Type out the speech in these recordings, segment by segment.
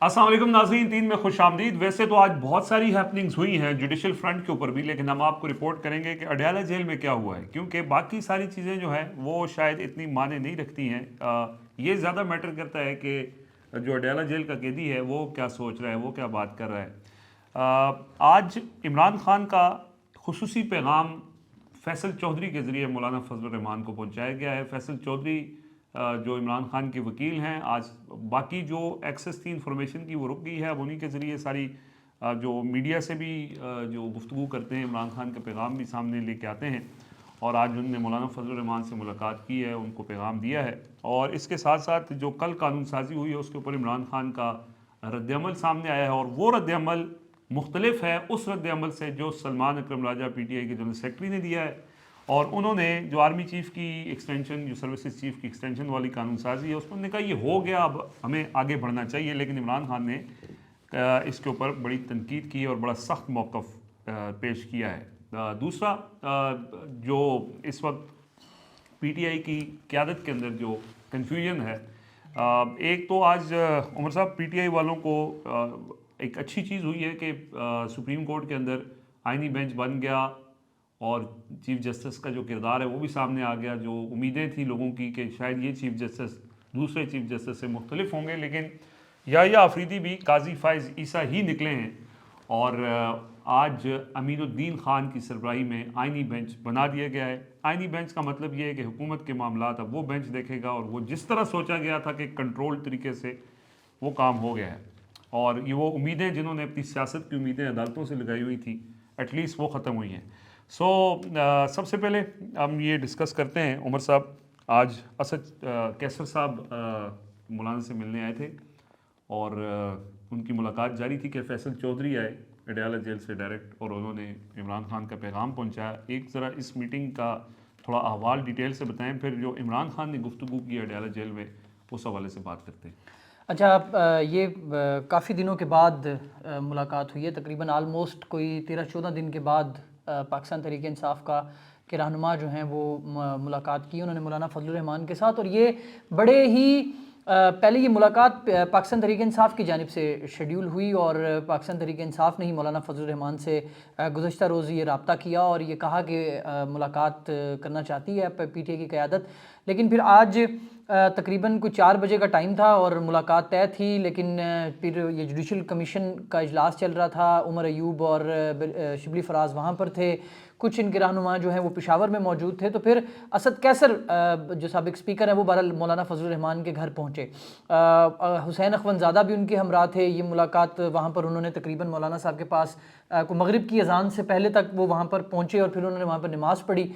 السلام علیکم ناظرین، 3 میں خوش آمدید۔ ویسے تو آج بہت ساری ہیپننگز ہوئی ہیں جوڈیشل فرنٹ کے اوپر بھی، لیکن ہم آپ کو رپورٹ کریں گے کہ اڈیالہ جیل میں کیا ہوا ہے، کیونکہ باقی ساری چیزیں جو ہیں وہ شاید اتنی معنی نہیں رکھتی ہیں۔ یہ زیادہ میٹر کرتا ہے کہ جو اڈیالہ جیل کا قیدی ہے وہ کیا سوچ رہا ہے، وہ کیا بات کر رہا ہے۔ آج عمران خان کا خصوصی پیغام فیصل چودھری کے ذریعے مولانا فضل الرحمان کو پہنچایا گیا ہے۔ فیصل چودھری جو عمران خان کے وکیل ہیں، آج باقی جو ایکسس تھی انفارمیشن کی وہ رک گئی ہے، اب انہی کے ذریعے ساری جو میڈیا سے بھی جو گفتگو کرتے ہیں عمران خان کا پیغام بھی سامنے لے کے آتے ہیں، اور آج انہوں نے مولانا فضل الرحمان سے ملاقات کی ہے، ان کو پیغام دیا ہے، اور اس کے ساتھ ساتھ جو کل قانون سازی ہوئی ہے اس کے اوپر عمران خان کا رد عمل سامنے آیا ہے، اور وہ رد عمل مختلف ہے اس رد عمل سے جو سلمان اکرم راجہ پی ٹی آئی کے جنرل سیکرٹری نے دیا ہے، اور انہوں نے جو آرمی چیف کی ایکسٹینشن، جو سروسز چیف کی ایکسٹینشن والی قانون سازی ہے، اس میں نے کہا یہ ہو گیا، اب ہمیں آگے بڑھنا چاہیے، لیکن عمران خان نے اس کے اوپر بڑی تنقید کی اور بڑا سخت موقف پیش کیا ہے۔ دوسرا جو اس وقت پی ٹی آئی کی قیادت کے اندر جو کنفیوژن ہے، ایک تو آج عمر صاحب پی ٹی آئی والوں کو ایک اچھی چیز ہوئی ہے کہ سپریم کورٹ کے اندر آئینی بینچ بن گیا، اور چیف جسٹس کا جو کردار ہے وہ بھی سامنے آ گیا۔ جو امیدیں تھیں لوگوں کی کہ شاید یہ چیف جسٹس دوسرے چیف جسٹس سے مختلف ہوں گے، لیکن یحییٰ آفریدی بھی قاضی فائز عیسیٰ ہی نکلے ہیں، اور آج امین الدین خان کی سربراہی میں آئینی بینچ بنا دیا گیا ہے۔ آئینی بینچ کا مطلب یہ ہے کہ حکومت کے معاملات اب وہ بینچ دیکھے گا، اور وہ جس طرح سوچا گیا تھا کہ کنٹرول طریقے سے وہ کام ہو گیا ہے، اور یہ وہ امیدیں جنہوں نے اپنی سیاست کی امیدیں عدالتوں سے لگائی ہوئی تھیں، ایٹ لیسٹ وہ ختم ہوئی ہیں۔ سب سے پہلے ہم یہ ڈسکس کرتے ہیں عمر صاحب، آج اسد کیسر صاحب مولانا سے ملنے آئے تھے، اور ان کی ملاقات جاری تھی کہ فیصل چودھری آئے اڈیالہ جیل سے ڈائریکٹ، اور انہوں نے عمران خان کا پیغام پہنچایا۔ ایک ذرا اس میٹنگ کا تھوڑا احوال ڈیٹیل سے بتائیں، پھر جو عمران خان نے گفتگو کی اڈیالہ جیل میں اس حوالے سے بات کرتے ہیں۔ اچھا، یہ کافی دنوں کے بعد ملاقات ہوئی ہے، تقریباً آلموسٹ کوئی 13-14 دن کے بعد پاکستان تحریک انصاف کے رہنما جو ہیں وہ ملاقات کی انہوں نے مولانا فضل الرحمان کے ساتھ، اور یہ بڑے ہی پہلے یہ ملاقات پاکستان تحریک انصاف کی جانب سے شیڈیول ہوئی، اور پاکستان تحریک انصاف نے ہی مولانا فضل الرحمان سے گزشتہ روز یہ رابطہ کیا اور یہ کہا کہ ملاقات کرنا چاہتی ہے پی ٹی آئی کی قیادت، لیکن پھر آج تقریباً کوئی 4 بجے کا ٹائم تھا اور ملاقات طے تھی، لیکن پھر یہ جوڈیشل کمیشن کا اجلاس چل رہا تھا، عمر ایوب اور شبلی فراز وہاں پر تھے، کچھ ان کے رہنما جو ہیں وہ پشاور میں موجود تھے، تو پھر اسد کیسر جو سابق اسپیکر ہیں وہ بہرحال مولانا فضل الرحمان کے گھر پہنچے، حسین اخونزادہ بھی ان کے ہمراہ تھے۔ یہ ملاقات وہاں پر انہوں نے تقریباً مولانا صاحب کے پاس کو مغرب کی اذان سے پہلے تک وہ وہاں پر پہنچے، اور پھر انہوں نے وہاں پر نماز پڑھی۔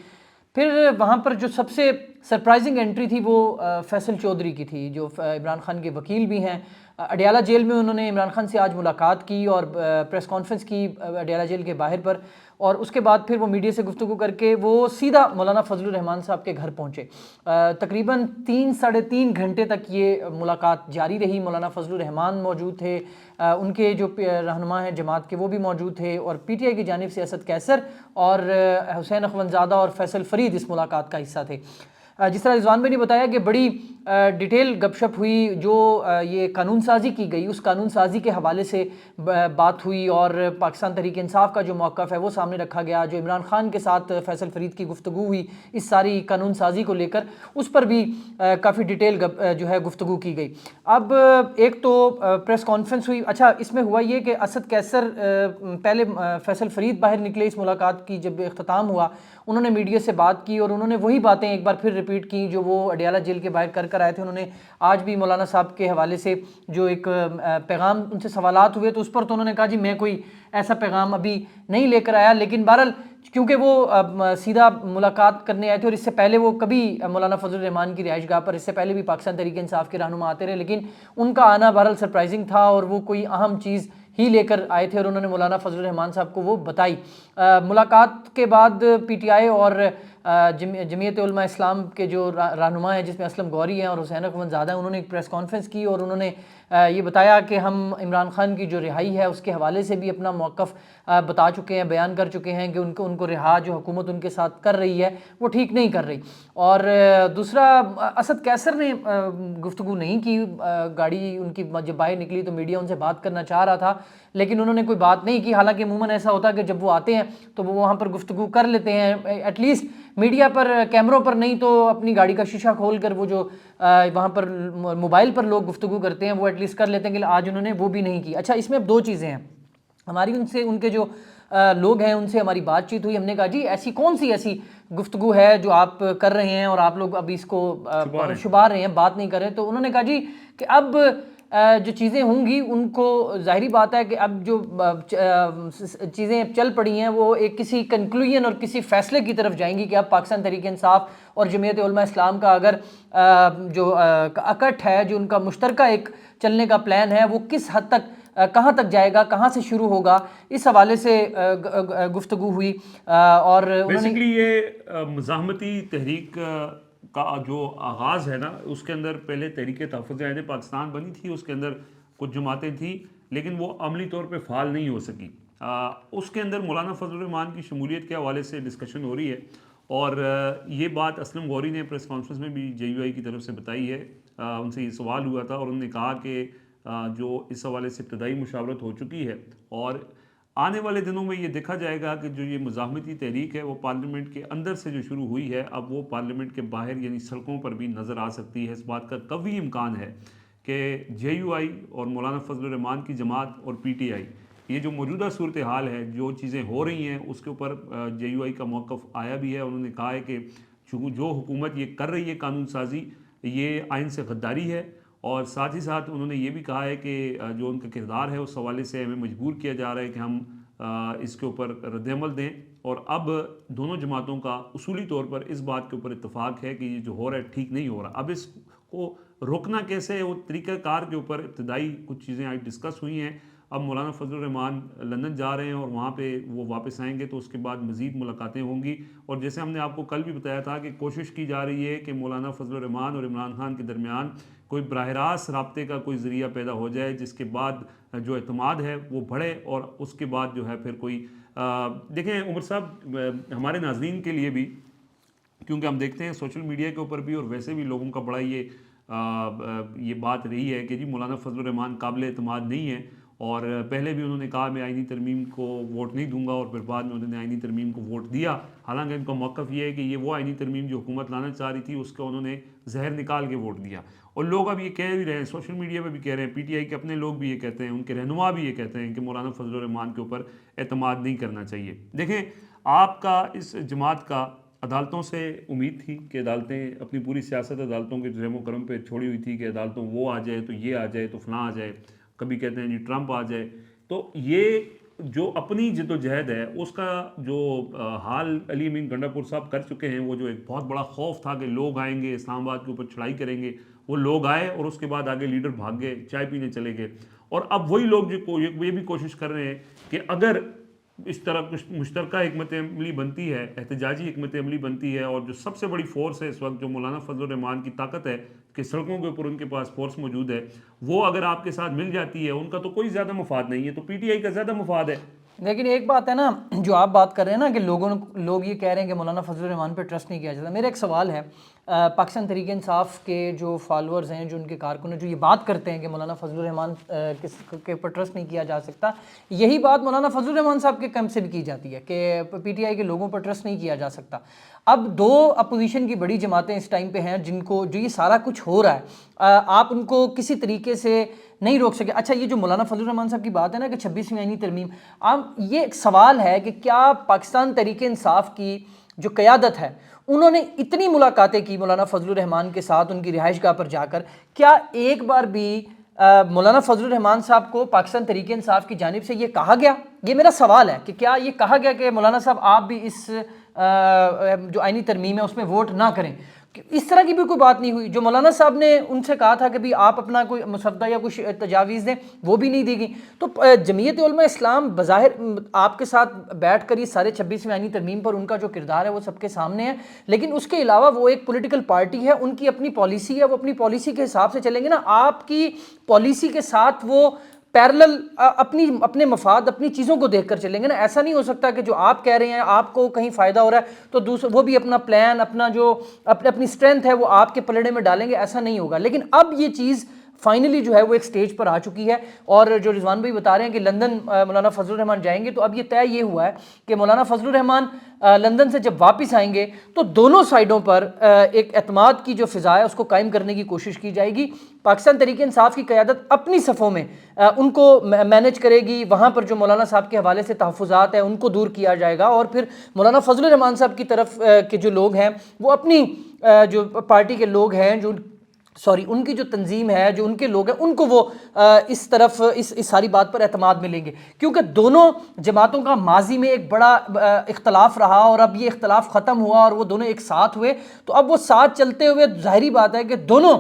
پھر وہاں پر جو سب سے سرپرائزنگ انٹری تھی وہ فیصل چودھری کی تھی، جو عمران خان کے وکیل بھی ہیں۔ اڈیالہ جیل میں انہوں نے عمران خان سے آج ملاقات کی اور پریس کانفرنس کی اڈیالہ جیل کے باہر پر، اور اس کے بعد پھر وہ میڈیا سے گفتگو کر کے وہ سیدھا مولانا فضل الرحمان صاحب کے گھر پہنچے۔ تقریباً 3-3.5 گھنٹے تک یہ ملاقات جاری رہی۔ مولانا فضل الرحمان موجود تھے، ان کے جو رہنما ہیں جماعت کے وہ بھی موجود تھے، اور پی ٹی آئی کی جانب سے اسد کیسر اور حسین اخونزادہ اور فیصل فرید اس ملاقات کا حصہ تھے۔ جس طرح رضوان بھائی نے بتایا کہ بڑی ڈیٹیل گپ شپ ہوئی، جو یہ قانون سازی کی گئی اس قانون سازی کے حوالے سے بات ہوئی، اور پاکستان تحریک انصاف کا جو موقف ہے وہ سامنے رکھا گیا، جو عمران خان کے ساتھ فیصل فرید کی گفتگو ہوئی اس ساری قانون سازی کو لے کر، اس پر بھی کافی ڈیٹیل جو ہے گفتگو کی گئی۔ اب ایک تو پریس کانفرنس ہوئی۔ اچھا، اس میں ہوا یہ کہ اسد کیسر پہلے فیصل فرید باہر نکلے اس ملاقات کی جب اختتام ہوا، انہوں نے میڈیا سے بات کی، اور انہوں نے وہی باتیں ایک بار پھر ریپیٹ کی جو وہ اڈیالہ جیل کے باہر کر آئے تھے۔ انہوں نے آج بھی مولانا صاحب کے حوالے سے جو ایک پیغام ان سے سوالات ہوئے تو اس پر تو انہوں نے کہا جی میں کوئی ایسا پیغام ابھی نہیں لے کر آیا، لیکن بہرحال کیونکہ وہ سیدھا ملاقات کرنے آئے تھے، اور اس سے پہلے وہ کبھی مولانا فضل الرحمان کی رہائش گاہ پر اس سے پہلے بھی پاکستان تحریک انصاف کے رہنما آتے رہے، لیکن ان کا آنا بہرحال سرپرائزنگ تھا، اور وہ کوئی اہم چیز ہی لے کر آئے تھے، اور انہوں نے مولانا فضل الرحمان صاحب کو وہ بتائی۔ ملاقات کے بعد پی ٹی آئی اور جمعیت علماء اسلام کے جو رہنما ہیں جس میں اسلم گوری ہیں اور حسین اخوند زادہ ہیں، انہوں نے ایک پریس کانفرنس کی اور انہوں نے یہ بتایا کہ ہم عمران خان کی جو رہائی ہے اس کے حوالے سے بھی اپنا موقف بتا چکے ہیں، بیان کر چکے ہیں کہ ان کو رہا جو حکومت ان کے ساتھ کر رہی ہے وہ ٹھیک نہیں کر رہی۔ اور دوسرا، اسد کیسر نے گفتگو نہیں کی، گاڑی ان کی جب باہر نکلی تو میڈیا ان سے بات کرنا چاہ رہا تھا لیکن انہوں نے کوئی بات نہیں کی، حالانکہ عموماً ایسا ہوتا ہے کہ جب وہ آتے ہیں تو وہ وہاں پر گفتگو کر لیتے ہیں، ایٹ لیسٹ میڈیا پر، کیمروں پر نہیں تو اپنی گاڑی کا شیشہ کھول کر وہ جو وہاں پر موبائل پر لوگ گفتگو کرتے ہیں وہ ایٹ لیسٹ کر لیتے ہیں، کہ آج انہوں نے وہ بھی نہیں کی۔ اچھا، اس میں اب دو چیزیں ہیں، ہماری ان کے جو لوگ ہیں ان سے ہماری بات چیت ہوئی، ہم نے کہا جی ایسی کون سی ایسی گفتگو ہے جو آپ کر رہے ہیں اور آپ لوگ ابھی اس کو شبا رہے ہیں، بات نہیں کر رہے، تو انہوں نے کہا جی کہ اب جو چیزیں ہوں گی ان کو ظاہری بات ہے کہ اب جو چیزیں چل پڑی ہیں وہ ایک کسی کنکلوژن اور کسی فیصلے کی طرف جائیں گی کہ اب پاکستان تحریک انصاف اور جمعیت علماء اسلام کا اگر جو اکٹھ ہے، جو ان کا مشترکہ ایک چلنے کا پلان ہے، وہ کس حد تک کہاں تک جائے گا، کہاں سے شروع ہوگا، اس حوالے سے گفتگو ہوئی۔ اور بیسیکلی یہ مزاحمتی تحریک کا جو آغاز ہے نا، اس کے اندر پہلے تحریک تحفظ عین پاکستان بنی تھی، اس کے اندر کچھ جماعتیں تھیں لیکن وہ عملی طور پہ فعال نہیں ہو سکی۔ اس کے اندر مولانا فضل الرحمان کی شمولیت کے حوالے سے ڈسکشن ہو رہی ہے، اور یہ بات اسلم غوری نے پریس کانفرنس میں بھی جے یو آئی کی طرف سے بتائی ہے۔ ان سے یہ سوال ہوا تھا اور انہوں نے کہا کہ جو اس حوالے سے ابتدائی مشاورت ہو چکی ہے اور آنے والے دنوں میں یہ دیکھا جائے گا کہ جو یہ مزاحمتی تحریک ہے وہ پارلیمنٹ کے اندر سے جو شروع ہوئی ہے اب وہ پارلیمنٹ کے باہر یعنی سڑکوں پر بھی نظر آ سکتی ہے۔ اس بات کا قوی امکان ہے کہ جے یو آئی اور مولانا فضل الرحمان کی جماعت اور پی ٹی آئی، یہ جو موجودہ صورتحال ہے، جو چیزیں ہو رہی ہیں، اس کے اوپر جے یو آئی کا موقف آیا بھی ہے۔ انہوں نے کہا ہے کہ جو حکومت یہ کر رہی ہے قانون سازی، یہ آئین سے غداری ہے، اور ساتھ ہی ساتھ انہوں نے یہ بھی کہا ہے کہ جو ان کا کردار ہے اس حوالے سے ہمیں مجبور کیا جا رہا ہے کہ ہم اس کے اوپر رد عمل دیں، اور اب دونوں جماعتوں کا اصولی طور پر اس بات کے اوپر اتفاق ہے کہ یہ جو ہو رہا ہے ٹھیک نہیں ہو رہا۔ اب اس کو روکنا کیسے ہے، وہ طریقہ کار کے اوپر ابتدائی کچھ چیزیں آج ڈسکس ہوئی ہیں۔ اب مولانا فضل الرحمان لندن جا رہے ہیں اور وہاں پہ وہ واپس آئیں گے تو اس کے بعد مزید ملاقاتیں ہوں گی، اور جیسے ہم نے آپ کو کل بھی بتایا تھا کہ کوشش کی جا رہی ہے کہ مولانا فضل الرحمان اور عمران خان کے درمیان کوئی براہ راست رابطے کا کوئی ذریعہ پیدا ہو جائے، جس کے بعد جو اعتماد ہے وہ بڑھے، اور اس کے بعد جو ہے پھر کوئی دیکھیں عمر صاحب، ہمارے ناظرین کے لیے بھی، کیونکہ ہم دیکھتے ہیں سوشل میڈیا کے اوپر بھی اور ویسے بھی لوگوں کا بڑا یہ بات رہی ہے کہ جی مولانا فضل الرحمان قابل اعتماد نہیں ہے، اور پہلے بھی انہوں نے کہا میں آئینی ترمیم کو ووٹ نہیں دوں گا، اور پھر بعد میں انہوں نے آئینی ترمیم کو ووٹ دیا۔ حالانکہ ان کا موقف یہ ہے کہ یہ وہ آئینی ترمیم جو حکومت لانا چاہ رہی تھی اس کا انہوں نے زہر نکال کے ووٹ دیا، اور لوگ اب یہ کہہ بھی رہے ہیں، سوشل میڈیا پہ بھی کہہ رہے ہیں، پی ٹی آئی کے اپنے لوگ بھی یہ کہتے ہیں، ان کے رہنما بھی یہ کہتے ہیں کہ مولانا فضل الرحمان کے اوپر اعتماد نہیں کرنا چاہیے۔ دیکھیں، آپ کا اس جماعت کا عدالتوں سے امید تھی کہ عدالتیں اپنی پوری سیاست عدالتوں کے رحم و کرم پہ چھوڑی ہوئی تھی کہ عدالتوں وہ آ جائے تو یہ آ جائے تو فلاں آ جائے، کبھی کہتے ہیں جی ٹرمپ آ جائے، تو یہ جو اپنی جد و جہد ہے اس کا جو حال علی امین گنڈا پور صاحب کر چکے ہیں، وہ جو ایک بہت بڑا خوف تھا کہ لوگ آئیں گے اسلام آباد کے اوپر چڑھائی کریں گے، وہ لوگ آئے اور اس کے بعد آگے لیڈر بھاگ گئے، چائے پینے چلے گئے، اور اب وہی لوگ جو یہ بھی کوشش کر رہے ہیں کہ اگر اس طرح مشترکہ حکمت عملی بنتی ہے، احتجاجی حکمت عملی بنتی ہے، اور جو سب سے بڑی فورس ہے اس وقت جو مولانا فضل الرحمان کی طاقت ہے کہ سڑکوں کے اوپر ان کے پاس فورس موجود ہے، وہ اگر آپ کے ساتھ مل جاتی ہے، ان کا تو کوئی زیادہ مفاد نہیں ہے، تو پی ٹی آئی کا زیادہ مفاد ہے۔ لیکن ایک بات ہے نا، جو آپ بات کر رہے ہیں نا کہ لوگ یہ کہہ رہے ہیں کہ مولانا فضل الرحمان پہ ٹرسٹ نہیں کیا جاتا، میرا ایک سوال ہے، پاکستان تحریک انصاف کے جو فالورز ہیں، جو ان کے کارکن ہیں، جو یہ بات کرتے ہیں کہ مولانا فضل الرحمان کے اوپر ٹرسٹ نہیں کیا جا سکتا، یہی بات مولانا فضل الرحمان صاحب کے کیمپ سے بھی کی جاتی ہے کہ پی ٹی آئی کے لوگوں پر ٹرسٹ نہیں کیا جا سکتا۔ اب دو اپوزیشن کی بڑی جماعتیں اس ٹائم پہ ہیں جو یہ سارا کچھ ہو رہا ہے، آپ ان کو کسی طریقے سے نہیں روک سکے۔ اچھا، یہ جو مولانا فضل الرحمان صاحب کی بات ہے نا کہ 26ویں آئینی ترمیم، یہ ایک سوال ہے کہ کیا پاکستان تحریک انصاف کی جو قیادت ہے انہوں نے اتنی ملاقاتیں کی مولانا فضل الرحمان کے ساتھ ان کی رہائش گاہ پر جا کر، کیا ایک بار بھی مولانا فضل الرحمان صاحب کو پاکستان تحریک انصاف کی جانب سے یہ کہا گیا؟ یہ میرا سوال ہے کہ کیا یہ کہا گیا کہ مولانا صاحب آپ بھی اس جو آئینی ترمیم ہے اس میں ووٹ نہ کریں؟ اس طرح کی بھی کوئی بات نہیں ہوئی. جو مولانا صاحب نے ان سے کہا تھا کہ بھی آپ اپنا کوئی مسودہ یا کچھ تجاویز دیں, وہ بھی نہیں دی گئی. تو جمعیت علماء اسلام بظاہر آپ کے ساتھ بیٹھ کر یہ سارے 26ویں آئینی ترمیم پر ان کا جو کردار ہے وہ سب کے سامنے ہے, لیکن اس کے علاوہ وہ ایک پولیٹیکل پارٹی ہے, ان کی اپنی پالیسی ہے, وہ اپنی پالیسی کے حساب سے چلیں گے نا. آپ کی پالیسی کے ساتھ وہ پیرلل اپنے مفاد اپنی چیزوں کو دیکھ کر چلیں گے نا. ایسا نہیں ہو سکتا کہ جو آپ کہہ رہے ہیں آپ کو کہیں فائدہ ہو رہا ہے تو دوسرے وہ بھی اپنا پلان اپنا جو اپنی اسٹرینتھ ہے وہ آپ کے پلڑے میں ڈالیں گے, ایسا نہیں ہوگا. لیکن اب یہ چیز فائنلی جو ہے وہ ایک سٹیج پر آ چکی ہے, اور جو رضوان بھائی بتا رہے ہیں کہ لندن مولانا فضل الرحمان جائیں گے, تو اب یہ طے یہ ہوا ہے کہ مولانا فضل الرحمان لندن سے جب واپس آئیں گے تو دونوں سائڈوں پر ایک اعتماد کی جو فضا ہے اس کو قائم کرنے کی کوشش کی جائے گی. پاکستان تحریک انصاف کی قیادت اپنی صفوں میں ان کو مینیج کرے گی, وہاں پر جو مولانا صاحب کے حوالے سے تحفظات ہیں ان کو دور کیا جائے گا, اور پھر مولانا فضل الرحمان صاحب کی طرف کے جو لوگ ہیں وہ اپنی جو پارٹی کے لوگ ہیں جو ان کی جو تنظیم ہے جو ان کے لوگ ہیں ان کو وہ اس طرف اس ساری بات پر اعتماد ملیں گے, کیونکہ دونوں جماعتوں کا ماضی میں ایک بڑا اختلاف رہا اور اب یہ اختلاف ختم ہوا اور وہ دونوں ایک ساتھ ہوئے. تو اب وہ ساتھ چلتے ہوئے ظاہری بات ہے کہ دونوں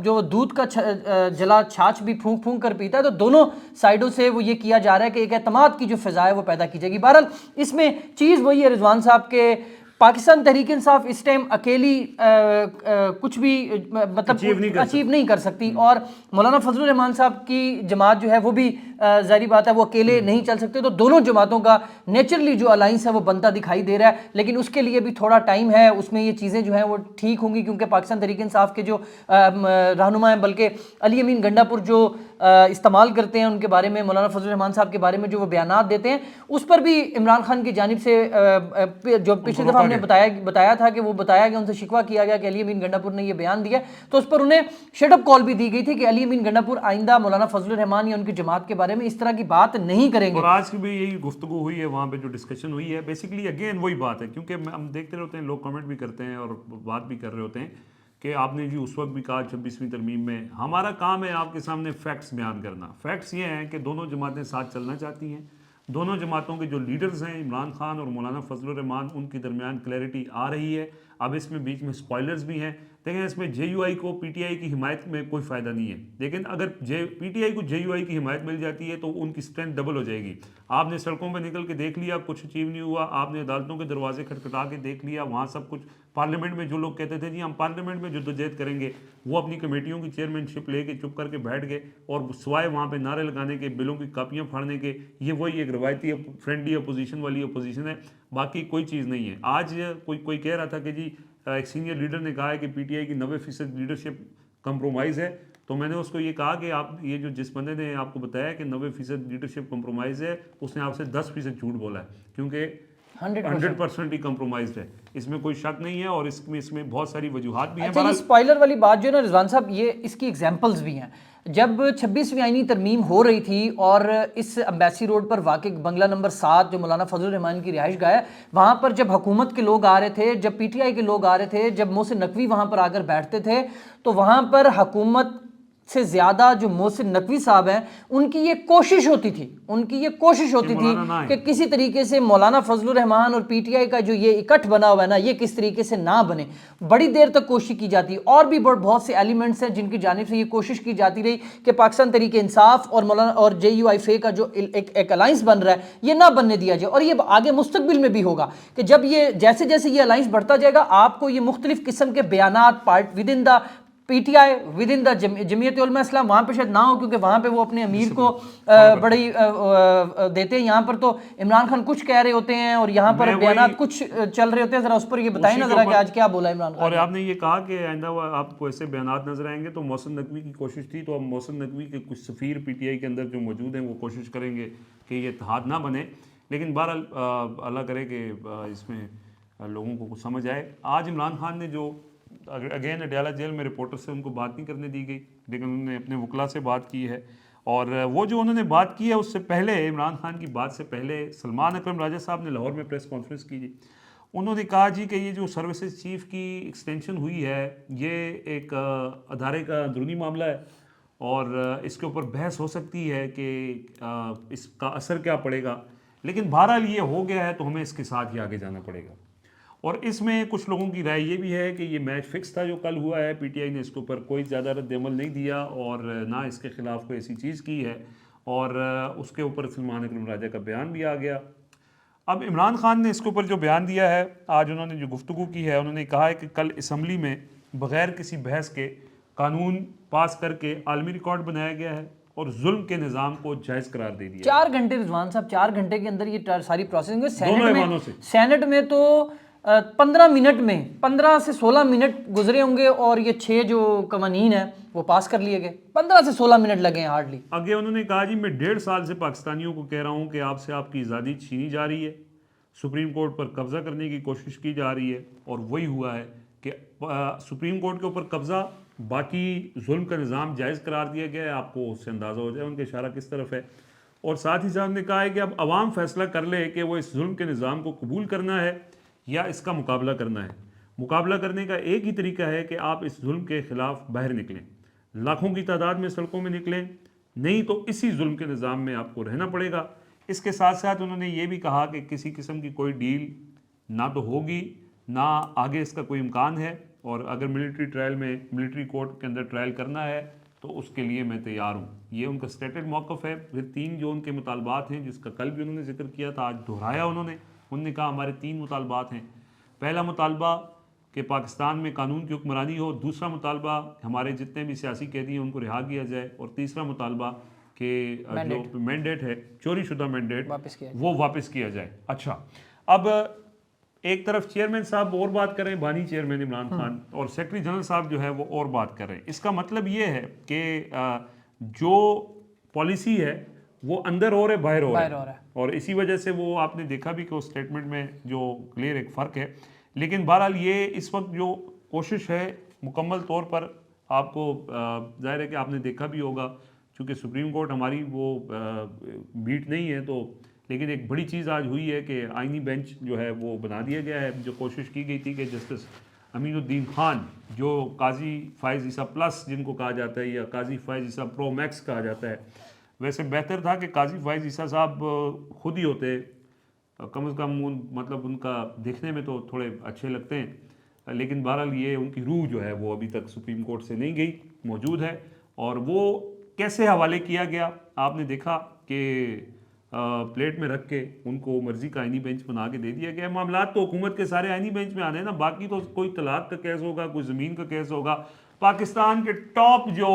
جو دودھ کا جلا چھاچھ بھی پھونک پھونک کر پیتا ہے, تو دونوں سائڈوں سے وہ یہ کیا جا رہا ہے کہ ایک اعتماد کی جو فضا ہے وہ پیدا کی جائے گی. بہرحال اس میں چیز وہی ہے رضوان صاحب کے پاکستان تحریک انصاف اس ٹائم اکیلی کچھ بھی مطلب اچیو نہیں کر سکتی, اور مولانا فضل الرحمان صاحب کی جماعت جو ہے وہ بھی ظاہری بات ہے وہ اکیلے نہیں چل سکتے. تو دونوں جماعتوں کا نیچرلی جو الائنس ہے وہ بنتا دکھائی دے رہا ہے, لیکن اس کے لیے بھی تھوڑا ٹائم ہے, اس میں یہ چیزیں جو ہیں وہ ٹھیک ہوں گی, کیونکہ پاکستان تحریک انصاف کے جو رہنما ہیں بلکہ علی امین گنڈا پور جو استعمال کرتے ہیں ان کے بارے میں, مولانا فضل الرحمان صاحب کے بارے میں جو وہ بیانات دیتے ہیں, اس پر بھی عمران خان کی جانب سے جو پچھلی دفعہ ہم نے بتایا تھا کہ وہ بتایا گیا, ان سے شکوہ کیا گیا کہ علی امین گنڈا پور نے یہ بیان دیا, تو اس پر انہیں شٹ اپ کال بھی دی گئی تھی کہ علی امین گنڈا پور آئندہ مولانا فضل الرحمان یا ان کی جماعت کے بارے میں اس طرح کی بات نہیں کریں گے. اور آج کی بھی یہی گفتگو ہوئی ہے, وہاں پہ جو ڈسکشن ہوئی ہے بیسیکلی اگین وہی بات ہے, کیونکہ ہم دیکھتے رہتے ہیں لوگ کمنٹ بھی کرتے ہیں اور بات بھی کر رہے ہوتے ہیں کہ آپ نے جی اس وقت بھی کہا 26ویں ترمیم میں. ہمارا کام ہے آپ کے سامنے فیکٹس بیان کرنا. فیکٹس یہ ہیں کہ دونوں جماعتیں ساتھ چلنا چاہتی ہیں, دونوں جماعتوں کے جو لیڈرز ہیں عمران خان اور مولانا فضل الرحمان, ان کے درمیان کلیئرٹی آ رہی ہے. اب اس میں بیچ میں سپوائلرز بھی ہیں. دیکھیں اس میں جے یو آئی کو پی ٹی آئی کی حمایت میں کوئی فائدہ نہیں ہے, لیکن اگر پی ٹی آئی کو جے یو آئی کی حمایت مل جاتی ہے تو ان کی اسٹرینتھ ڈبل ہو جائے گی. آپ نے سڑکوں پہ نکل کے دیکھ لیا, کچھ اچیو نہیں ہوا. آپ نے عدالتوں کے دروازے کھٹکھٹا کے دیکھ لیا, وہاں سب کچھ. پارلیمنٹ میں جو لوگ کہتے تھے جی ہم پارلیمنٹ میں جدوجہد کریں گے, وہ اپنی کمیٹیوں کی چیئرمین شپ لے کے چپ کر کے بیٹھ گئے, اور سوائے وہاں پہ نعرے لگانے کے, بلوں کی کاپیاں پھاڑنے کے, یہ وہی ایک روایتی فرینڈلی اپوزیشن والی اپوزیشن ہے, باقی کوئی چیز نہیں ہے. آج کوئی کہہ رہا تھا کہ جی ایک سینئر لیڈر نے کہا ہے کہ پی ٹی آئی کی 90% لیڈرشپ کمپرومائز ہے, تو میں نے اس کو یہ کہا کہ آپ یہ جو جس بندے نے آپ کو بتایا کہ 90% لیڈرشپ کمپرومائز ہے, اس نے آپ سے 10% جھوٹ بولا ہے, کیونکہ 100% ہی کمپرومائزڈ ہے, اس میں کوئی شک نہیں ہے. اور اس میں بہت ساری وجوہات بھی ہیں. اچھا, یہ اسپوائلر والی بات جو ہے نا رضوان صاحب, یہ اس کی ایگزامپلز بھی ہیں. جب 26ویں آئینی ترمیم ہو رہی تھی اور اس امبیسی روڈ پر واقع بنگلہ نمبر 7 جو مولانا فضل الرحمان کی رہائش گاہ ہے, وہاں پر جب حکومت کے لوگ آ رہے تھے, جب پی ٹی آئی کے لوگ آ رہے تھے, جب محسن نقوی وہاں پر آ کر بیٹھتے تھے, تو وہاں پر حکومت سے زیادہ جو محسن نقوی صاحب ہیں ان کی یہ کوشش ہوتی تھی کہ کسی طریقے سے مولانا فضل الرحمان اور پی ٹی آئی کا جو یہ اکٹھ بنا ہوا ہے نا, یہ کس طریقے سے نہ بنے. بڑی دیر تک کوشش کی جاتی, اور بھی بہت سے ایلیمنٹس ہیں جن کی جانب سے یہ کوشش کی جاتی رہی کہ پاکستان تحریک انصاف اور مولانا اور جے یو آئی فے کا جو ایک الائنس بن رہا ہے یہ نہ بننے دیا جائے. اور یہ آگے مستقبل میں بھی ہوگا کہ جب یہ جیسے جیسے یہ الائنس بڑھتا جائے گا, آپ کو یہ مختلف قسم کے بیانات within the P T I, within the Jamiat Ulema Islam, وہاں پہ شاید نہ ہو کیونکہ وہاں پہ وہ اپنے امیر کو بڑی دیتے ہیں. یہاں پر تو عمران خان کچھ کہہ رہے ہوتے ہیں اور یہاں پر بیانات کچھ چل رہے ہوتے ہیں. ذرا اس پر یہ بتائیں نا ذرا کہ آج کیا بولا عمران خان. اور آپ نے یہ کہا کہ آئندہ آپ کو ایسے بیانات نظر آئیں گے, تو محسن نقوی کی کوشش تھی, تو اب محسن نقوی کے کچھ سفیر پی ٹی آئی کے اندر جو موجود ہیں وہ کوشش کریں گے کہ یہ اتحاد نہ بنے. لیکن بہرحال اللہ کرے کہ اس میں لوگوں کو کچھ سمجھ آئے. آج عمران خان نے جو اگین اڈیالہ جیل میں رپورٹر سے ان کو بات نہیں کرنے دی گئی, لیکن انہوں نے اپنے وکلا سے بات کی ہے. اور وہ جو انہوں نے بات کی ہے اس سے پہلے, عمران خان کی بات سے پہلے, سلمان اکرم راجہ صاحب نے لاہور میں پریس کانفرنس کی جی. انہوں نے کہا جی کہ یہ جو سروسز چیف کی ایکسٹینشن ہوئی ہے یہ ایک ادارے کا اندرونی معاملہ ہے, اور اس کے اوپر بحث ہو سکتی ہے کہ اس کا اثر کیا پڑے گا, لیکن بہرحال یہ ہو گیا ہے تو ہمیں اس کے ساتھ ہی آگے جانا پڑے گا. اور اس میں کچھ لوگوں کی رائے یہ بھی ہے کہ یہ میچ فکس تھا جو کل ہوا ہے، پی ٹی آئی نے اس کے اوپر کوئی زیادہ رد عمل نہیں دیا اور نہ اس کے خلاف کوئی ایسی چیز کی ہے، اور اس کے اوپر سلمان اکرم راجہ کا بیان بھی آ گیا۔ اب عمران خان نے اس کے اوپر جو بیان دیا ہے، آج انہوں نے جو گفتگو کی ہے، انہوں نے کہا ہے کہ کل اسمبلی میں بغیر کسی بحث کے قانون پاس کر کے عالمی ریکارڈ بنایا گیا ہے اور ظلم کے نظام کو جائز قرار دے دیا۔ 4 گھنٹے رضوان صاحب، 4 گھنٹے کے اندر یہ ساری پروسیسنگ ہوئی دونوں ایوانوں سے۔ سینٹ میں تو 15 منٹ میں 15 سے 16 منٹ گزرے ہوں گے اور یہ 6 جو قوانین ہیں وہ پاس کر لیے گئے، 15 سے 16 منٹ لگے ہیں ہارڈلی۔ آگے انہوں نے کہا جی میں 1.5 سال سے پاکستانیوں کو کہہ رہا ہوں کہ آپ سے آپ کی آزادی چھینی جا رہی ہے، سپریم کورٹ پر قبضہ کرنے کی کوشش کی جا رہی ہے، اور وہی ہوا ہے کہ سپریم کورٹ کے اوپر قبضہ، باقی ظلم کا نظام جائز قرار دیا گیا ہے۔ آپ کو اس سے اندازہ ہو جائے ان کا اشارہ کس طرف ہے۔ اور ساتھ ہی ساتھ نے کہا ہے کہ اب عوام فیصلہ کر لے کہ وہ اس ظلم کے نظام کو قبول کرنا ہے یا اس کا مقابلہ کرنا ہے۔ مقابلہ کرنے کا ایک ہی طریقہ ہے کہ آپ اس ظلم کے خلاف باہر نکلیں، لاکھوں کی تعداد میں سڑکوں میں نکلیں، نہیں تو اسی ظلم کے نظام میں آپ کو رہنا پڑے گا۔ اس کے ساتھ ساتھ انہوں نے یہ بھی کہا کہ کسی قسم کی کوئی ڈیل نہ تو ہوگی، نہ آگے اس کا کوئی امکان ہے، اور اگر ملٹری ٹرائل میں ملٹری کورٹ کے اندر ٹرائل کرنا ہے تو اس کے لیے میں تیار ہوں۔ یہ ان کا سٹیٹڈ موقف ہے۔ پھر 3 جو ان کے مطالبات ہیں، جس کا کل بھی انہوں نے ذکر کیا تھا، آج دہرایا انہوں نے کہا ہمارے 3 مطالبات ہیں۔ پہلا مطالبہ کہ پاکستان میں قانون کی حکمرانی ہو، دوسرا مطالبہ ہمارے جتنے بھی سیاسی قیدی ہیں ان کو رہا کیا جائے، اور تیسرا مطالبہ کہ جو مینڈیٹ ہے، چوری شدہ مینڈیٹ، وہ واپس کیا جائے۔ اچھا، اب ایک طرف چیئرمین صاحب اور بات کر رہے ہیں، بانی چیئرمین عمران خان، اور سیکرٹری جنرل صاحب جو ہے وہ اور بات کر رہے ہیں۔ اس کا مطلب یہ ہے کہ جو پالیسی ہے وہ اندر ہو رہا ہے، باہر ہو رہا ہے، اور اسی وجہ سے وہ آپ نے دیکھا بھی کہ اس سٹیٹمنٹ میں جو کلیئر ایک فرق ہے۔ لیکن بہرحال یہ اس وقت جو کوشش ہے مکمل طور پر، آپ کو ظاہر ہے کہ آپ نے دیکھا بھی ہوگا، چونکہ سپریم کورٹ ہماری وہ بیٹ نہیں ہے، تو لیکن ایک بڑی چیز آج ہوئی ہے کہ آئینی بینچ جو ہے وہ بنا دیا گیا ہے۔ جو کوشش کی گئی تھی کہ جسٹس امین الدین خان، جو قاضی فائز عیسیٰ پلس جن کو کہا جاتا ہے، یا قاضی فائز عیسیٰ پرو میکس کہا جاتا ہے، ویسے بہتر تھا کہ قاضی فائز عیسیٰ صاحب خود ہی ہوتے، کم از کم مطلب ان کا دیکھنے میں تو تھوڑے اچھے لگتے ہیں، لیکن بہرحال یہ ان کی روح جو ہے وہ ابھی تک سپریم کورٹ سے نہیں گئی، موجود ہے۔ اور وہ کیسے حوالے کیا گیا، آپ نے دیکھا کہ پلیٹ میں رکھ کے ان کو مرضی کا آئینی بینچ بنا کے دے دیا گیا۔ معاملات تو حکومت کے سارے آئینی بینچ میں آنے ہیں نا، باقی تو کوئی طلاق کا کیس ہوگا، کوئی زمین کا کیس ہوگا۔ پاکستان کے ٹاپ جو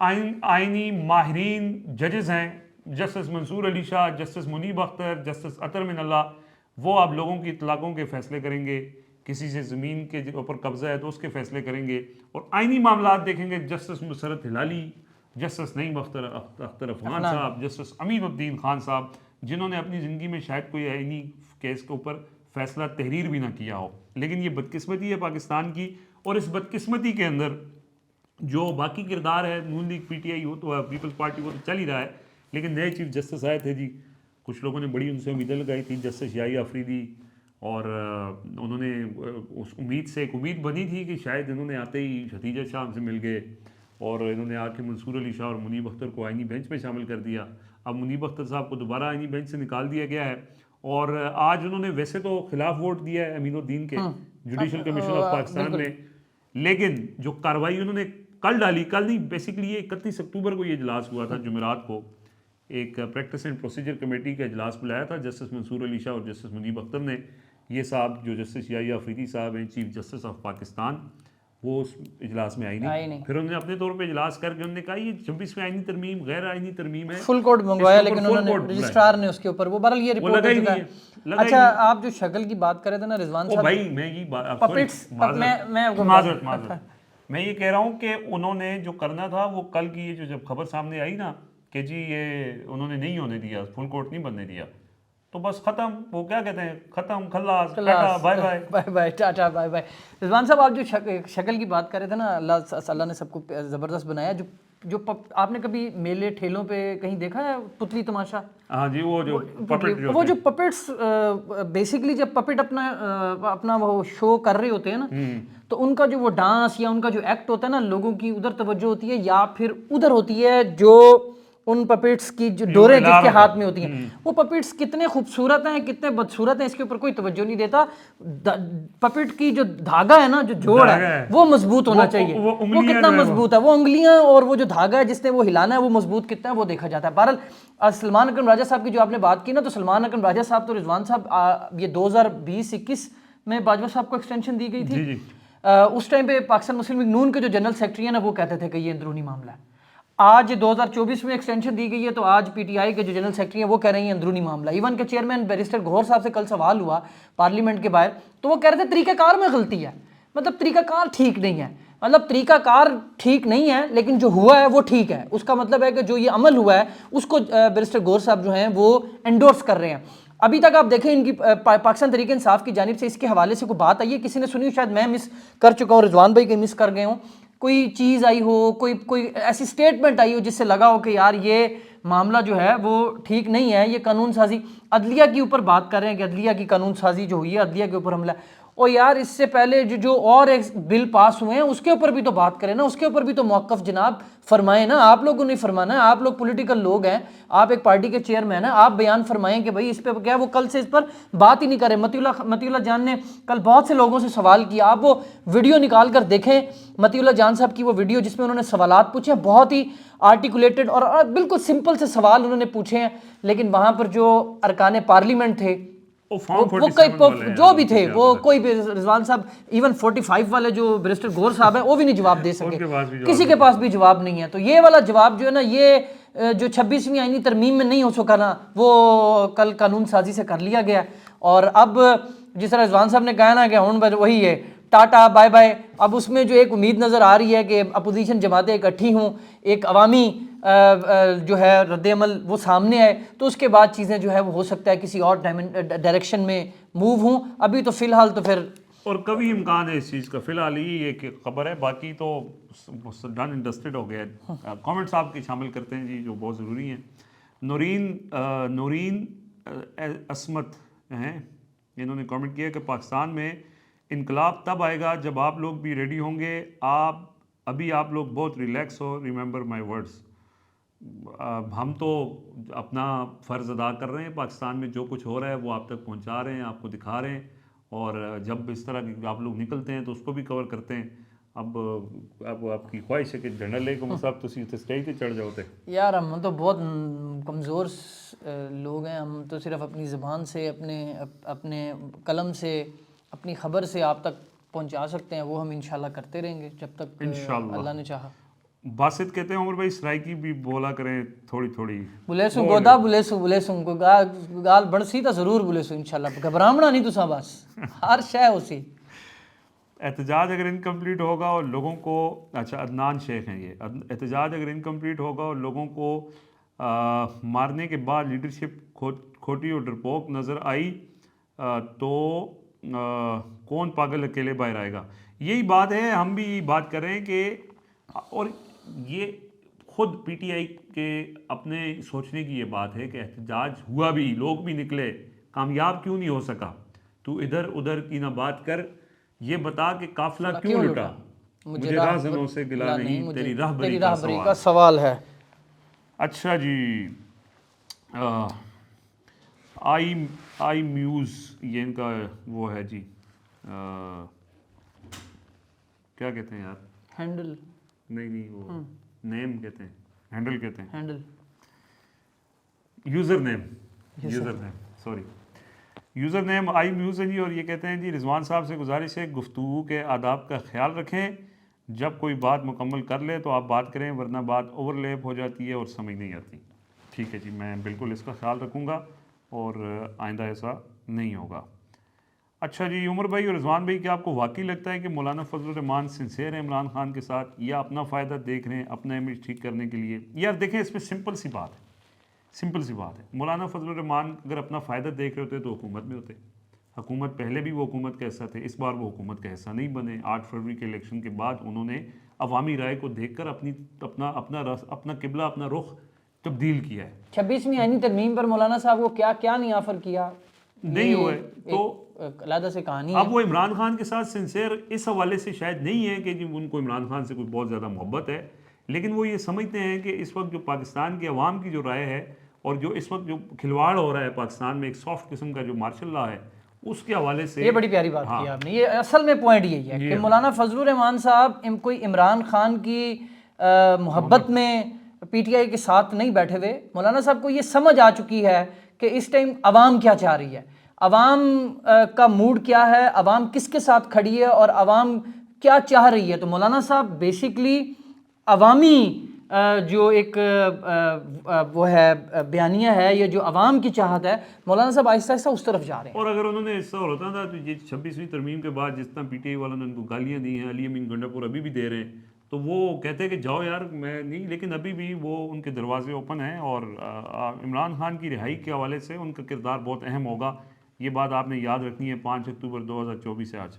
آئینی ماہرین ججز ہیں، جسٹس منصور علی شاہ، جسٹس منیب اختر، جسٹس اطہر من اللہ، وہ اب لوگوں کی طلاقوں کے فیصلے کریں گے، کسی سے زمین کے اوپر قبضہ ہے تو اس کے فیصلے کریں گے، اور آئینی معاملات دیکھیں گے جسٹس مسرت ہلالی، جسٹس نعیم اختر افغان صاحب، جسٹس امین الدین خان صاحب، جنہوں نے اپنی زندگی میں شاید کوئی آئینی کیس کے اوپر فیصلہ تحریر بھی نہ کیا ہو۔ لیکن یہ بدقسمتی ہے پاکستان کی، اور اس بدقسمتی کے اندر جو باقی کردار ہے، نون لیگ، پی ٹی آئی، وہ تو پیپلز پارٹی، وہ تو چل ہی رہا ہے، لیکن نئے چیف جسٹس آئے تھے جی، کچھ لوگوں نے بڑی ان سے امیدیں لگائی تھی، جسٹس یحییٰ آفریدی، اور انہوں نے اس امید سے ایک امید بنی تھی کہ شاید انہوں نے آتے ہی ختیجہ شاہ سے مل گئے، اور انہوں نے آ کے منصور علی شاہ اور منیب اختر کو آئینی بینچ میں شامل کر دیا۔ اب منیب اختر صاحب کو دوبارہ آئینی بینچ سے نکال دیا گیا ہے، اور آج انہوں نے ویسے تو خلاف ووٹ دیا ہے امین الدین کے جوڈیشل کمیشن آف پاکستان میں، لیکن جو کارروائی انہوں نے کل ڈالی، کل نہیں، بیسیکلی یہ 31 اکتوبر کو یہ اجلاس ہوا تھا، جمعرات کو ایک پریکٹس اینڈ پروسیجر کمیٹی کا اجلاس بلایا تھا جسٹس منصور علی شاہ اور جسٹس منیب اختر نے۔ یہ صاحب جو جسٹس یحییٰ آفریدی صاحب ہیں، چیف جسٹس آف پاکستان، وہ اس اجلاس میں آئی نہیں۔ پھر انہوں نے اپنے طور پہ اجلاس کر کے انہوں نے کہا یہ 26ویں آئینی ترمیم غیر آئینی ترمیم ہے، فل کوڈ منگوایا، لیکن انہوں نے رجسٹرار نے اس کے اوپر وہ بہرحال یہ رپورٹ ہو چکا ہے۔ اچھا، آپ جو شکل کی بات کر رہے تھے نا رضوان صاحب، بھائی میں یہ میں یہ کہہ رہا ہوں کہ انہوں نے جو کرنا تھا وہ کل کی یہ جو جب خبر سامنے آئی نا کہ جی یہ انہوں نے نہیں ہونے دیا، فل کورٹ نہیں بننے دیا، تو بس ختم، وہ کیا کہتے ہیں، ختم، خلاص، tata, bye bye, bye bye, tata, bye bye. Rizwan صاحب، آپ جو شکل کی بات کر رہے تھے نا، اللہ نے سب کو زبردست بنایا، جو آپ نے کبھی میلے ٹھیلوں پہ کہیں دیکھا ہے پتلی تماشا؟ ہاں جی، وہ جو پپٹس بیسکلی جب پپٹ اپنا وہ شو کر رہے ہوتے ہیں نا، تو ان کا جو وہ ڈانس یا ان کا جو ایکٹ ہوتا ہے نا، لوگوں کی ادھر توجہ ہوتی ہے یا پھر ادھر ہوتی ہے جو ان پپیٹس کی جو ڈوریں جس کے ہاتھ میں ہوتی ہیں، وہ پپیٹس کتنے خوبصورت ہیں کتنے بدصورت ہیں، اس کے اوپر کوئی توجہ نہیں دیتا. پپیٹ کی جو دھاگا ہے نا، جو جوڑ ہے وہ مضبوط ہونا چاہیے. وہ کتنا مضبوط ہے، وہ انگلیاں اور وہ جو دھاگا ہے جس نے وہ ہلانا ہے وہ مضبوط کتنا ہے وہ دیکھا جاتا ہے. بہرحال سلمان اکرم راجہ صاحب کی جو آپ نے بات کی نا، تو سلمان اکرم راجہ صاحب تو رضوان صاحب یہ 2020-21 میں باجوہ صاحب کو ایکسٹینشن دی گئی تھی. اس ٹائم پہ پاکستان مسلم لیگ نون کے جو جنرل سیکرٹری ہیں نا، وہ کہتے تھے کہ یہ اندرونی معاملہ ہے. آج 2024 میں ایکسٹینشن دی گئی ہے تو آج پی ٹی آئی کے جو جنرل سیکرٹری ہیں وہ کہہ رہے ہیں اندرونی معاملہ. ایون کہ چیئرمین بیرسٹر گوہر صاحب سے کل سوال ہوا پارلیمنٹ کے باہر، تو وہ کہہ رہے تھے طریقہ کار میں غلطی ہے. مطلب طریقہ کار ٹھیک نہیں ہے، مطلب طریقہ کار ٹھیک نہیں ہے لیکن جو ہوا ہے وہ ٹھیک ہے. اس کا مطلب ہے کہ جو یہ عمل ہوا ہے اس کو بیرسٹر گوہر صاحب جو ہیں وہ انڈورس کر رہے ہیں. ابھی تک آپ دیکھیں ان کی پاکستان تحریک انصاف کی جانب سے اس کے حوالے سے کوئی بات آئی ہے؟ کسی نے سنی؟ شاید میں مس کر چکا ہوں، رضوان بھائی کے مس کر گئے ہوں. کوئی چیز آئی ہو، کوئی ایسی سٹیٹمنٹ آئی ہو جس سے لگا ہو کہ یار یہ معاملہ جو ہے وہ ٹھیک نہیں ہے، یہ قانون سازی عدلیہ کے اوپر بات کر رہے ہیں کہ عدلیہ کی قانون سازی جو ہوئی ہے عدلیہ کے اوپر حملہ. اور یار اس سے پہلے جو اور ایک بل پاس ہوئے ہیں اس کے اوپر بھی تو بات کریں نا، اس کے اوپر بھی تو موقف جناب فرمائیں نا. آپ لوگوں نے فرمانا ہے، آپ لوگ پولیٹیکل لوگ ہیں، آپ ایک پارٹی کے چیئرمین ہیں، آپ بیان فرمائیں کہ بھائی اس پہ کیا ہے. وہ کل سے اس پر بات ہی نہیں کرے. متی اللہ جان نے کل بہت سے لوگوں سے سوال کیا، آپ وہ ویڈیو نکال کر دیکھیں متی اللہ جان صاحب کی وہ ویڈیو جس میں انہوں نے سوالات پوچھے، بہت ہی آرٹیکولیٹڈ اور بالکل سمپل سے سوال انہوں نے پوچھے ہیں. لیکن وہاں پر جو ارکان پارلیمنٹ تھے وہ جو بھی تھے، وہ کوئی بھی رضوان صاحب ایون 45 والے جو بیرسٹر گوہر صاحب ہیں وہ بھی نہیں جواب دے سکے، کسی کے پاس بھی جواب نہیں ہے. تو یہ والا جواب جو ہے نا، یہ جو 26ویں آئینی ترمیم میں نہیں ہو سکا نا، وہ کل قانون سازی سے کر لیا گیا. اور اب جس طرح رضوان صاحب نے کہا نا کہ ہوں وہی ہے ٹاٹا بائے بائے. اب اس میں جو ایک امید نظر آ رہی ہے کہ اپوزیشن جماعتیں اکٹھی ہوں، ایک عوامی جو ہے رد عمل وہ سامنے آئے، تو اس کے بعد چیزیں جو ہے وہ ہو سکتا ہے کسی اور ڈائریکشن میں موو ہوں. ابھی تو فی الحال تو پھر اور کبھی امکان ہے اس چیز کا. فی الحال یہ ایک خبر ہے، باقی تو ڈن انڈسٹڈ ہو گیا. کامنٹس آپ کے شامل کرتے ہیں جی جو بہت ضروری ہیں. نورین عصمت ہیں، انہوں نے کامنٹ کیا کہ پاکستان میں انقلاب تب آئے گا جب آپ لوگ بھی ریڈی ہوں گے. ابھی آپ لوگ بہت ریلیکس ہو. ریممبر مائی ورڈز. ہم تو اپنا فرض ادا کر رہے ہیں، پاکستان میں جو کچھ ہو رہا ہے وہ آپ تک پہنچا رہے ہیں، آپ کو دکھا رہے ہیں، اور جب اس طرح کی آپ لوگ نکلتے ہیں تو اس کو بھی کور کرتے ہیں. اب آپ کی خواہش ہے کہ جھنڈا لے کے صاحب تو اسٹیج پہ چڑھ جاؤ. یار ہم تو بہت کمزور لوگ ہیں، ہم تو صرف اپنی زبان سے، اپنے قلم سے، اپنی خبر سے آپ تک پہنچا سکتے ہیں. وہ ہم انشاءاللہ کرتے رہیں گے جب تک اللہ نے چاہا. باسط کہتے ہیں عمر بھائی سرائکی بھی بولا کریں تھوڑی تھوڑی. بلیسوں گودا بلیسوں کو گال بڑسی تا ضرور بلیسوں انشاءاللہ. گھبرامنا نہیں تساں بس ہر شے ہوسی. احتجاج اگر انکمپلیٹ ہوگا اور لوگوں کو، اچھا عدنان شیخ ہیں یہ، احتجاج اگر انکمپلیٹ ہوگا اور لوگوں کو مارنے کے بعد لیڈرشپ کھوٹی اور ڈرپوک نظر آئی تو کون پاگل اکیلے باہر آئے گا. یہی بات ہے، ہم بھی بات کر رہے ہیں کہ، اور یہ خود پی ٹی آئی کے اپنے سوچنے کی یہ بات ہے کہ احتجاج ہوا بھی، لوگ بھی نکلے، کامیاب کیوں نہیں ہو سکا. تو ادھر ادھر کی نہ بات کر، یہ بتا کہ قافلہ کیوں لٹا. مجھے راہزنوں سے گلا نہیں، تیری راہبری کا سوال ہے. اچھا جی، آئی میوز یہ ان کا وہ ہے جی، کیا کہتے ہیں یار، ہینڈل نہیں وہ نیم کہتے ہیں، ہینڈل کہتے ہیں، ہینڈل یوزر نیم آئی میوز ہے جی. اور یہ کہتے ہیں جی رضوان صاحب سے گزارش ہے گفتگو کے آداب کا خیال رکھیں. جب کوئی بات مکمل کر لے تو آپ بات کریں، ورنہ بات اوور لیپ ہو جاتی ہے اور سمجھ نہیں آتی. ٹھیک ہے جی، میں بالکل اس کا خیال رکھوں گا اور آئندہ ایسا نہیں ہوگا. اچھا جی عمر بھائی اور رضوان بھائی، کیا آپ کو واقعی لگتا ہے کہ مولانا فضل الرحمان سنسیئر ہیں عمران خان کے ساتھ، یا اپنا فائدہ دیکھ رہے ہیں اپنا امیج ٹھیک کرنے کے لیے؟ یار دیکھیں اس میں سمپل سی بات ہے. مولانا فضل الرحمان اگر اپنا فائدہ دیکھ رہے ہوتے تو حکومت میں ہوتے. حکومت پہلے بھی وہ حکومت کا حصہ تھے، اس بار وہ حکومت کا حصہ نہیں بنے. 8 فروری کے الیکشن کے بعد انہوں نے عوامی رائے کو دیکھ کر اپنا قبلہ، اپنا رخ تبدیل کیا ہے. 26ویں آئینی ترمیم پر مولانا صاحب کو کیا نہیں آفر کیا نہیں ہوئے تو علیحدہ سے کہانی. اب وہ عمران خان کے ساتھ سنسیئر اس حوالے سے شاید نہیں ہے کہ ان کو عمران خان سے کوئی بہت زیادہ محبت ہے، لیکن وہ یہ سمجھتے ہیں کہ اس وقت جو پاکستان کی عوام کی جو رائے ہے اور جو اس وقت جو کھلواڑ ہو رہا ہے پاکستان میں ایک سافٹ قسم کا جو مارشل لا ہے اس کے حوالے سے یہ بڑی پیاری بات کی آپ نے. یہ اصل میں پوائنٹ یہی ہے کہ مولانا فضل الرحمان صاحب کوئی عمران خان کی محبت میں پی ٹی آئی کے ساتھ نہیں بیٹھے ہوئے. مولانا صاحب کو یہ سمجھ آ چکی ہے کہ اس ٹائم عوام کیا چاہ رہی ہے, عوام کا موڈ کیا ہے, عوام کس کے ساتھ کھڑی ہے اور عوام کیا چاہ رہی ہے. تو مولانا صاحب بیسیکلی عوامی جو ایک وہ ہے بیانیہ ہے, یہ جو عوام کی چاہت ہے, مولانا صاحب آہستہ آہستہ اس طرف جا رہے ہیں. اور اگر انہوں نے ایسا ہوتا تھا تو یہ 26ویں ترمیم کے بعد جس طرح پی ٹی آئی والوں نے ان کو گالیاں دی ہیں, علی امین گنڈا پور ابھی بھی دے رہے ہیں, تو وہ کہتے ہیں کہ جاؤ یار میں نہیں, لیکن ابھی بھی وہ ان کے دروازے اوپن ہیں. اور عمران خان کی رہائی کے حوالے سے ان کا کردار بہت اہم ہوگا, یہ بات آپ نے یاد رکھنی ہے 5 اکتوبر 2024 سے آج.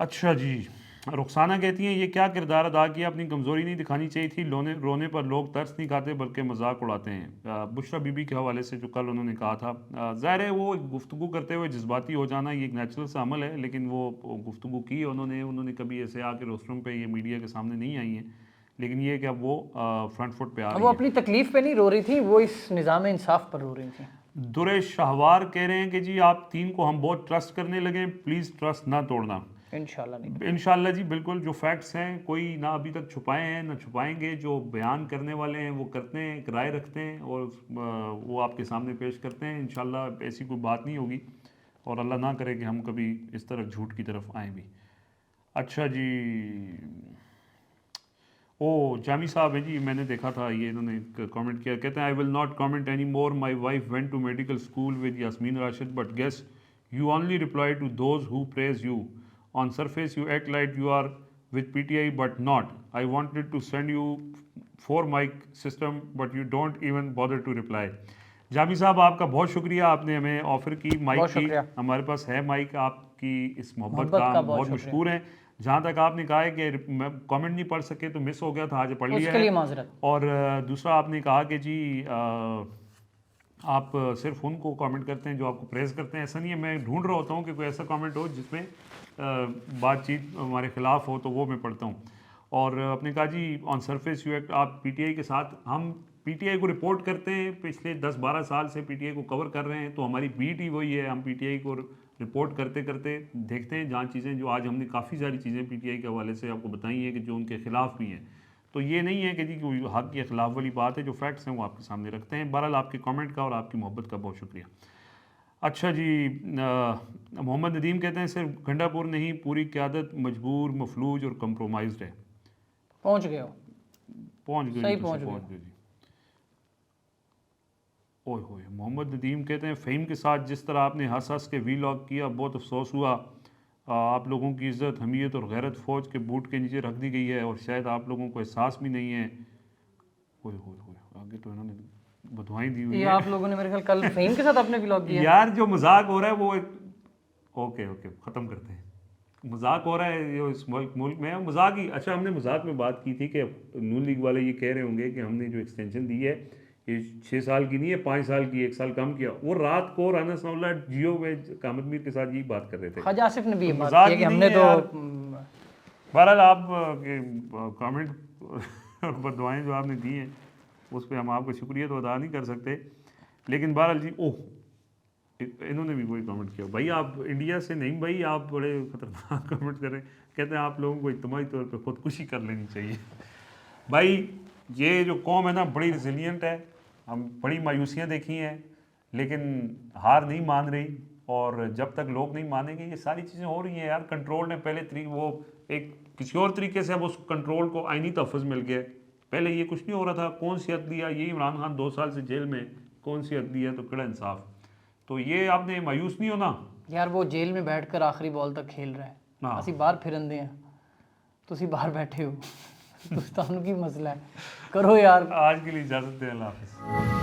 اچھا جی, رخسانہ کہتی ہیں یہ کیا کردار ادا کیا, اپنی کمزوری نہیں دکھانی چاہیے تھی, رونے پر لوگ ترس نہیں کھاتے بلکہ مذاق اڑاتے ہیں. بشرا بی بی کے حوالے سے جو کل انہوں نے کہا تھا, ظاہر ہے وہ گفتگو کرتے ہوئے جذباتی ہو جانا یہ ایک نیچرل سا عمل ہے, لیکن وہ گفتگو کی انہوں نے کبھی ایسے آ کے روسٹرم پہ یہ میڈیا کے سامنے نہیں آئی ہیں, لیکن یہ کہ اب وہ فرنٹ فٹ پہ آ رہی ہیں. وہ اپنی تکلیف پہ نہیں رو رہی تھی, وہ اس نظام انصاف پر رو رہی تھی. درے شہوار کہہ رہے ہیں کہ جی آپ 3 کو ہم بہت ٹرسٹ کرنے لگے, پلیز ٹرسٹ نہ توڑنا. انشاءاللہ نہیں, انشاءاللہ جی بالکل. جو فیکٹس ہیں کوئی نہ ابھی تک چھپائے ہیں نہ چھپائیں گے, جو بیان کرنے والے ہیں وہ کرتے ہیں, ایک رائے رکھتے ہیں اور وہ آپ کے سامنے پیش کرتے ہیں. انشاءاللہ ایسی کوئی بات نہیں ہوگی اور اللہ نہ کرے کہ ہم کبھی اس طرف جھوٹ کی طرف آئیں بھی. اچھا جی, جامی صاحب ہیں جی, میں نے دیکھا تھا یہ انہوں نے کامنٹ کیا, کہتے ہیں I will not comment any more, my wife went to medical school with Yasmin Rashid but guess you only reply to those who praise you. On surface you act like you are with PTI but not. I wanted to send you 4 mic system but you don't even bother to reply. جامی صاحب آپ کا بہت شکریہ, آپ نے ہمیں offer کی mic کی, ہمارے پاس ہے مائک. آپ کی اس محبت کا ہم بہت مشکور ہیں. جہاں تک آپ نے کہا ہے کہ کامنٹ نہیں پڑھ سکے تو مس ہو گیا تھا, آج پڑھ لیا ہے, اس کے لیے معذرت. اور دوسرا آپ نے کہا کہ جی آپ صرف ان کو کامنٹ کرتے ہیں جو آپ کو پریز کرتے ہیں. ایسا نہیں ہے, میں ڈھونڈ رہا ہوتا ہوں کہ کوئی ایسا کامنٹ ہو جس میں بات چیت ہمارے خلاف ہو تو وہ میں پڑھتا ہوں. اور آپ نے کہا جی آن سرفیس یو ایکٹ, آپ پی ٹی آئی کے ساتھ, ہم پی ٹی آئی کو رپورٹ کرتے ہیں, پچھلے 10-12 سال سے پی ٹی آئی کو کور کر رہے ہیں, تو ہماری بیٹ ہی وہی ہے. ہم پی ٹی آئی کو رپورٹ کرتے کرتے دیکھتے ہیں جہاں چیزیں, جو آج ہم نے کافی ساری چیزیں پی ٹی آئی کے حوالے سے آپ کو بتائی ہیں کہ جو ان کے خلاف بھی ہیں. تو یہ نہیں ہے کہ جی کوئی حق کے خلاف والی بات ہے, جو فیکٹس ہیں وہ آپ کے سامنے رکھتے ہیں. بہرحال آپ کے کامنٹ کا اور آپ کی محبت کا بہت شکریہ. اچھا جی, محمد ندیم کہتے ہیں صرف گھنڈا پور نہیں پوری قیادت مجبور, مفلوج اور کمپرومائزڈ ہے. پہنچ گئے ہو, پہنچ صحیح پہنچ گئے جی. اوہ ہوئے, محمد ندیم کہتے ہیں فہیم کے ساتھ جس طرح آپ نے ہنس ہنس کے وی لاگ کیا بہت افسوس ہوا. آپ لوگوں کی عزت, حمیت اور غیرت فوج کے بوٹ کے نیچے رکھ دی گئی ہے اور شاید آپ لوگوں کو احساس بھی نہیں ہے. اوہ ہوئے ہوئے, آگے تو انہوں نے بدوائیں دی ہوئی یہ ہیں. آپ لوگوں نے میرے خیال کل فہیم کے ساتھ اپنے ولاگ کیا یار جو مذاق ہو رہا ہے وہ اوکے ختم کرتے ہیں. مذاق ہو رہا ہے جو اس ملک میں مذاق ہی. اچھا, ہم نے مذاق میں بات کی تھی کہ نون لیگ والے یہ کہہ رہے ہوں گے کہ ہم نے جو ایکسٹینشن دی ہے یہ 6 سال کی نہیں ہے, 5 سال کی, 1 سال کم کیا. وہ رات کو رانا ثناء اللہ جیو میں قامت میر کے ساتھ یہی بات کر رہے تھے. خواجہ آصف نے بھی یہ بات مذاق کی کہ ہی ہم نہیں نے ہے تو بہرحال آپ کامنٹ اور بدوائیں جو آپ نے دی ہیں اس پہ ہم آپ کا شکریہ تو ادا نہیں کر سکتے, لیکن بہرحال جی. انہوں نے بھی وہی کامنٹ کیا, بھائی آپ انڈیا سے نہیں, بھائی آپ بڑے خطرناک کامنٹ کریں. کہتے ہیں آپ لوگوں کو اجتماعی طور پہ خودکشی کر لینی چاہیے. بھائی یہ جو قوم ہے نا بڑی ریزیلینٹ ہے, ہم بڑی مایوسیاں دیکھی ہیں لیکن ہار نہیں مان رہی, اور جب تک لوگ نہیں مانیں گے یہ ساری چیزیں ہو رہی ہیں یار. کنٹرول نے پہلے وہ ایک کسی اور طریقے سے اب اس کنٹرول کو آئینی تحفظ مل گیا. پہلے یہ کچھ نہیں ہو رہا تھا. کون سی عدلیہ, یہی عمران خان 2 سال سے جیل میں, کون سی عدلیہ تو کڑا انصاف. تو یہ آپ نے مایوس نہیں ہونا یار. وہ جیل میں بیٹھ کر آخری بال تک کھیل رہا ہے, اسی باہر پھرن دے ہیں, تسی باہر بیٹھے ہو, دوستانوں کی مسئلہ ہے, کرو یار. آج کے لیے اجازت دیں, اللہ حافظ.